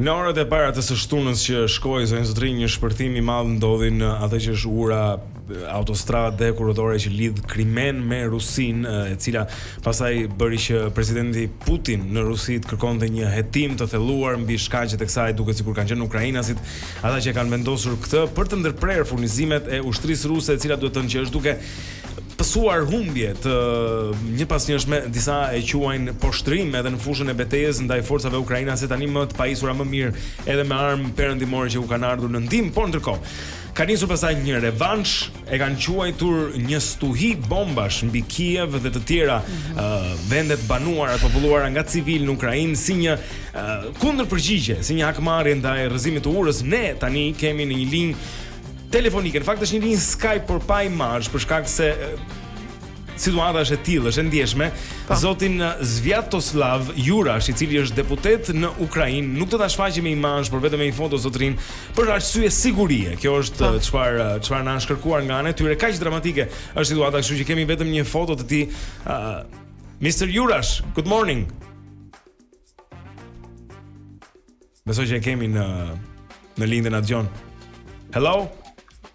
Në orët e para të së shtunës që shkoi zonë zotrin një shpërthim I madh ndodhi në atë që është ura autostradë kurortore që lidh Krimen me Rusinë, e cila pastaj bëri që presidenti Putin në Rusi të kërkonte një hetim të thelluar mbi shkaqet e kësaj, duke sikur kanë qenë ukrainasit ata që kanë vendosur këtë për të ndërprerë furnizimet e ushtrisë ruse, e cila duhet të thënë që është duke pësuar humbje të një pas njëshme, disa e quajnë poshtrim edhe në fushën e betejës ndaj forcave ukrainase tani më të pajisura më mirë edhe me armë perëndimore që u kanë ardhur në ndihmë, por ndërkohë ka nisur pastaj një revansh, e kanë quajtur një Stuhi bombash mbi Kiev dhe të tjera vendet banuara të populluara nga civil në Ukrainë si një kundërpërgjigje, si një hakmarrje ndaj rrëzimit të urës. Ne tani kemi në një linjë telefonike, në fakt është një linjë Skype por pa imazh për shkak se situata është e tillë, është e ndjeshme. Zotin Sviatoslav Jurash, I cili është deputet në Ukrainë, nuk do ta shfaqim me imazh, por vetëm me një foto zotrin për arsye sigurie. Kjo është çfarë na është kërkuar nga ana e tyre. Kaq dramatike është situata, kështu që kemi vetëm një foto të tij. Mr. Jurash, good morning. Besoj që e kemi në lindjen atë John. Hello?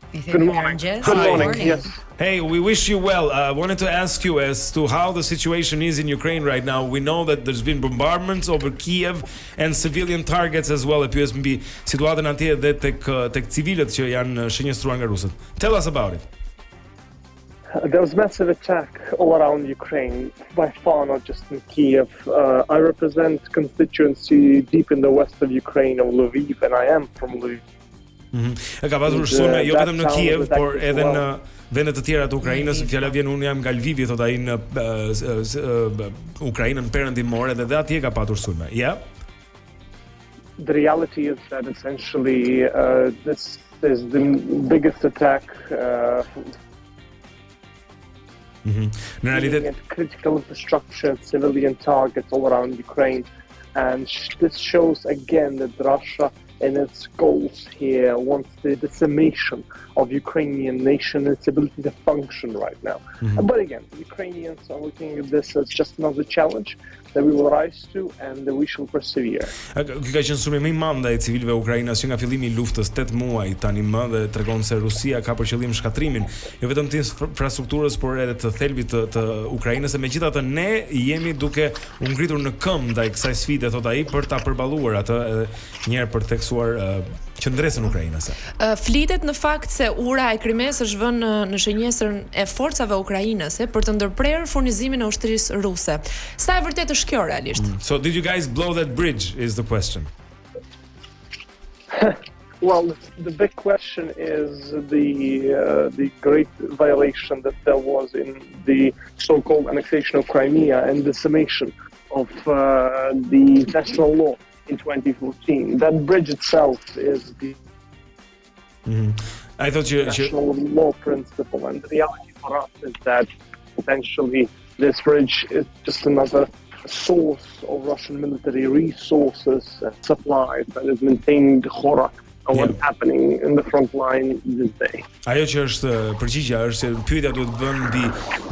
Good morning. Good morning. Yes. Hey, we wish you well. I wanted to ask you as to how the situation is in Ukraine right now. We know that there's been bombardments over Kiev and civilian targets as well. E pyes mbi situatën atje dhe tek civilët që janë shënjestruar nga rusët. Tell us about it. There was massive attack all around Ukraine, by far not just in Kiev. I represent constituency deep in the west of Ukraine, of Lviv, and I am from Lviv. E ka pasur sulme jo vetëm në Kiev, por edhe në vende të tjera të Ukrainës. Fjala vjen, unë jam nga Lvivi, thot ai, në Ukrainën perëndimore dhe atje ka patur sulme. Yeah. The reality is that essentially this is the biggest attack Në realitet critical infrastructure, civilian targets all around Ukraine, and this shows again that Russia and its goals here wants the decimation of Ukrainian nation and its ability to function right now. But again, Ukrainians are looking at this as just another challenge that we will rise to and that we shall persevere. Ky ka qenë sulmi më I madh ndaj civilëve ukrainas që nga fillimi I luftës 8 muaj tani më, dhe tregon se Rusia ka për qëllim shkatrimin jo vetëm të infrastrukturës por edhe të thelbit të Ukrainës. Megjithatë ne jemi duke u ngritur në këmbë ndaj kësaj sfide, thot ai, për ta përballuar atë edhe një herë për të theksuar qendresën ukrainase. Flitet në fakt se ura e Krimes është vënë në shënjesër e forcave ukrainase për të ndërprerë furnizimin e ushtrisë ruse. Sa e vërtetë është kjo realisht? So did you guys blow that bridge is the question. Well, the big question is the great violation that there was in the so-called annexation of Crimea and the summation of the national law in 2014. That bridge itself is the I thought national law principle, and the reality for us is that essentially this bridge is just another source of Russian military resources and supplies that is maintaining the horror of what's happening in the front line this day. Ajo që është përgjigjja është se pyetja duhet vënë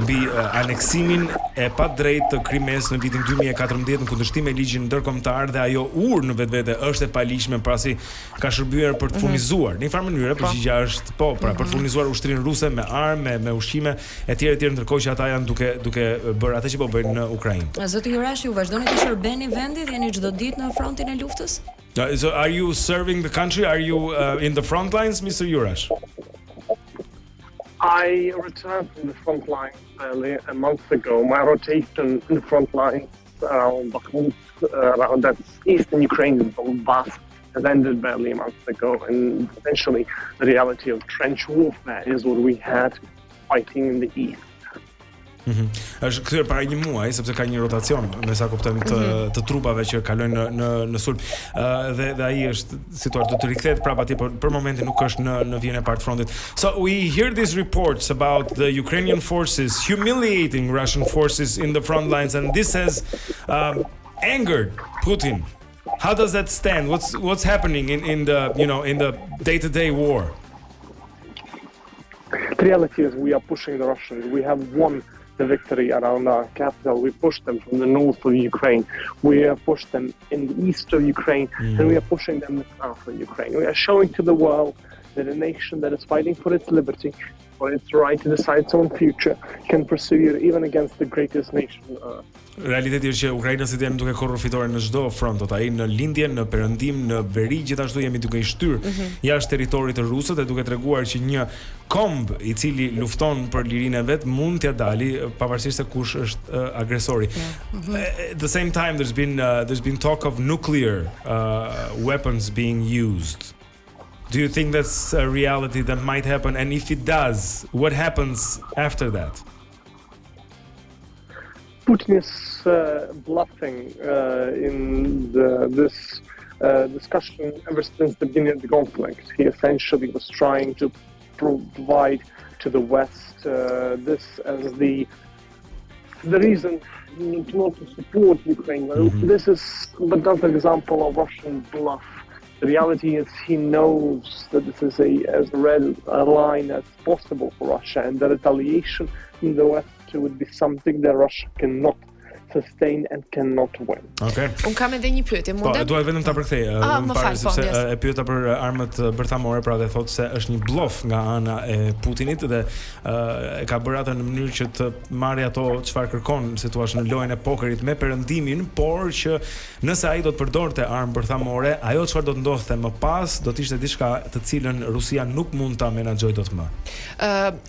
mbi aneksimin e padrejtë të Krimes në vitin 2014 në kundërshtim me ligjin ndërkombëtar, dhe ajo urë në vetvete është e palishme pasi ka shërbyer për të furnizuar në një farë mënyrë. Përgjigjja është po, pra për të furnizuar ushtrinë ruse me armë, me ushqime etj, ndërkohë që ata janë duke bërë atë që po bëjnë në Ukrainë. Zoti Jurash, ju vazhdoni të shërbeni vendit, jeni çdo ditë në frontin e luftës? So are you serving the country? Are you in the front lines, Mr. Jurash? I returned from the front line barely a month ago. My rotation in the front line around Bakhmut, around that eastern Ukraine, bombash, has ended barely a month ago. And essentially, the reality of trench warfare is what we had fighting in the east. Është kthyer para një muaji sepse ka një rotacion, me sa kuptojmë, të trupave që kalojnë në sulm. Dhe ai është situar të rikthehet prapë atje, por për momentin nuk është në vijën e parë të frontit. So we hear these reports about the Ukrainian forces humiliating Russian forces in the front lines, and this has angered Putin. How does that stand? What's happening in the day-to-day war? The reality is we are pushing the Russians. We have won the victory around our capital. We pushed them from the north of Ukraine. We have pushed them in the east of Ukraine, and we are pushing them in the south of Ukraine. We are showing to the world that a nation that is fighting for its liberty, for its right to decide its own future, can persevere even against the greatest nation on earth. Realiteti është që ukrainësit janë duke korrur fitore në çdo frontot, ai në lindje, në perëndim, në veri, gjithashtu jemi duke i shtyr jashtë territorit të rusët, e duke treguar që një komb i cili lufton për lirinë e vet mund t'ia dali pavarësisht se kush është agresori. At the same time there's been talk of nuclear weapons being used. Do you think that's a reality that might happen, and if it does, what happens after that? Putin is bluffing in this discussion ever since the beginning of the conflict. He essentially was trying to provide to the West this as the reason not to support Ukraine. This is another example of Russian bluff. The reality is he knows that this is as red a line as possible for Russia, and the retaliation in the West would be something that Russia cannot sustain and cannot win. Okay. Un kam edhe një pyetje, mund të? Po, duhet vetëm ta përkthej, sepse e pyeta për armët bërthamore, pra dhe thotë se është një bluff nga ana e Putinit dhe e ka bërë atë në mënyrë që të marrë ato çfarë kërkon, si thua, në lojën e pokerit me perëndimin, por që nëse ai do të përdorte armë bërthamore, ajo çfarë do të ndodhte më pas do të ishte diçka të cilën Rusia nuk mund ta menaxhojë dot më.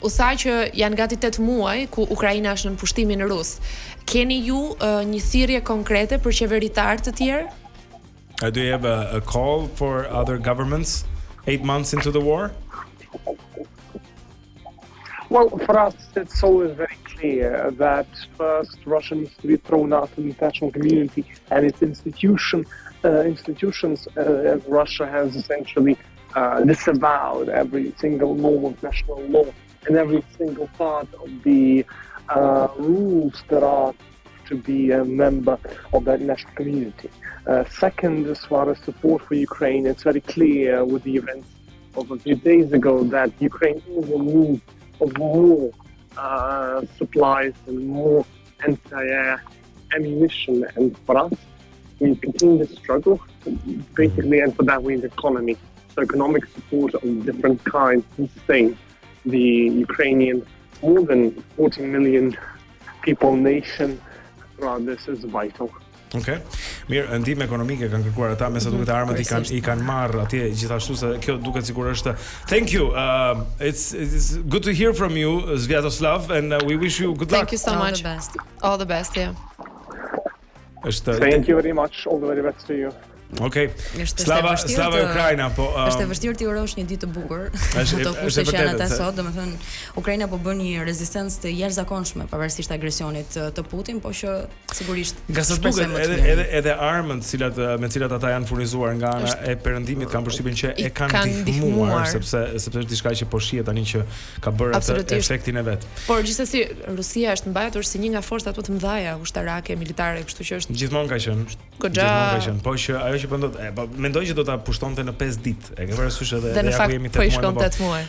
U tha që janë gati 8 muaj ku Ukraina është në pushtimin rus. Keni ju një thirrje konkrete për qeveritar të tjerë? Do you have a call for other governments 8 months into the war? Well, for us, it's always very clear that first Russia needs to be thrown out of the international community and its institutions, as Russia has essentially disavowed every single norm of national law and every single part of the rules that are to be a member of that national community. Second, as far as support for Ukraine, it's very clear with the events of a few days ago that Ukraine is in need of more supplies and more anti-air ammunition. And for us, we continue to struggle, basically, and for that we need economy. So economic support of different kinds to sustain the Ukrainian more than 14 million people nation throughout this is vital. Okay. Mirë, ndihmë ekonomike kanë kërkuar ata, me sa duket armët i kanë marrë atje gjithashtu, se kjo duket sikur është. Thank you. It's good to hear from you, Sviatoslav, and we wish you good luck. Thank you so much. All the best, yeah. Thank you very much. All the very best to you. Okay. Slava Ukraina, po. Është e vështirë të urosh një ditë të bukur. Ato kushte që janë ata sot, domethënë Ukraina po bën një rezistencë të jashtëzakonshme pavarësisht agresionit të Putin, po që sigurisht edhe armët me cilat ata janë furnizuar nga ana e perëndimit kanë përshtypjen që e kanë ndihmuar, sepse është diçka që po shihet tani që ka bërë atë efektin e vet. Por gjithsesi Rusia është mbajtur si një nga forcat më të mëdha ushtarake, militare, kështu që është gjithmonë ka qenë. Po që ajo që mendoj që do ta pushtonte në 5 ditë. E ke parasysh edhe ja ku jemi 8 muaj. Po i shkon 8 muaj.